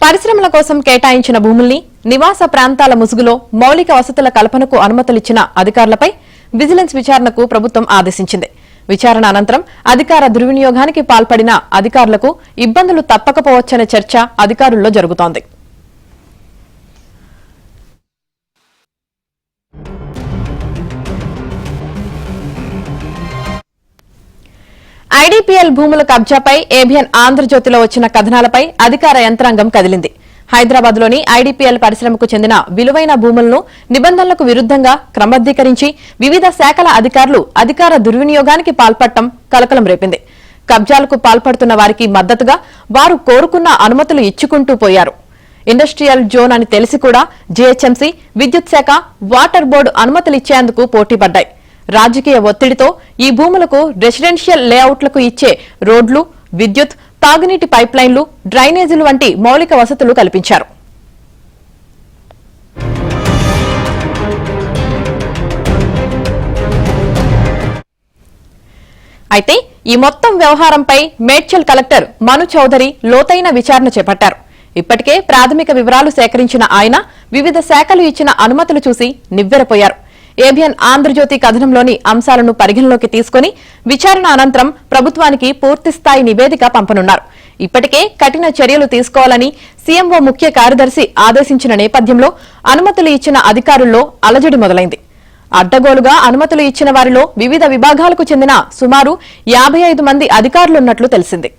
పరిశ్రమల కోసం కేటాయించిన భూముల్ని నివాస ప్రాంతాల ముసుగులో మౌలిక వసతుల కల్పనకు అనుమతులిచ్చిన అధికారులపై విజిలెన్స్ విచారణకు ప్రభుత్వం ఆదేశించింది. విచారణ అనంతరం అధికార దుర్వినియోగానికి పాల్పడిన అధికారులకు ఇబ్బందులు తప్పకపోవచ్చనే చర్చ అధికారుల్లో జరుగుతోంది. ఐడీపీఎల్ భూముల కబ్జాపై ఏబిఎన్ ఆంధ్రజ్యోతిలో వచ్చిన కథనాలపై అధికార యంత్రాంగం కదిలింది. హైదరాబాద్ లోని ఐడీపీఎల్ పరిశ్రమకు చెందిన విలువైన భూములను నిబంధనలకు విరుద్దంగా క్రమబద్దీకరించి వివిధ శాఖల అధికారులు అధికార దుర్వినియోగానికి పాల్పడటం కలకలం రేపింది. కబ్జాలకు పాల్పడుతున్న వారికి మద్దతుగా వారు కోరుకున్న అనుమతులు ఇచ్చుకుంటూ పోయారు. ఇండస్ట్రియల్ జోన్ అని తెలిసి కూడా జీహెచ్ఎంసీ, విద్యుత్ శాఖ, వాటర్ బోర్డు అనుమతులిచ్చేందుకు పోటీపడ్డాయి. రాజకీయ ఒత్తిడితో ఈ భూములకు రెసిడెన్షియల్ లేఅవుట్లకు ఇచ్చే రోడ్లు, విద్యుత్, తాగునీటి పైప్లైన్లు, డ్రైనేజీలు వంటి మౌలిక వసతులు కల్పించారు. అయితే ఈ మొత్తం వ్యవహారంపై మేడ్చల్ కలెక్టర్ మను చౌదరి లోతైన విచారణ చేపట్టారు. ఇప్పటికే ప్రాథమిక వివరాలు సేకరించిన ఆయన వివిధ శాఖలు ఇచ్చిన అనుమతులు చూసి నివ్వెరపోయారు. ఏబిఎన్ ఆంధ్రజ్యోతి కథనంలోని అంశాలను పరిగణలోకి తీసుకుని విచారణ అనంతరం ప్రభుత్వానికి పూర్తిస్థాయి నివేదిక పంపనున్నారు. ఇప్పటికే కఠిన చర్యలు తీసుకోవాలని సీఎంఓ ముఖ్య కార్యదర్శి ఆదేశించిన నేపథ్యంలో అనుమతులు ఇచ్చిన అధికారుల్లో అలజడి మొదలైంది. అడ్డగోలుగా అనుమతులు ఇచ్చిన వారిలో వివిధ విభాగాలకు చెందిన సుమారు 55 మంది అధికారులున్నట్లు తెలిసింది.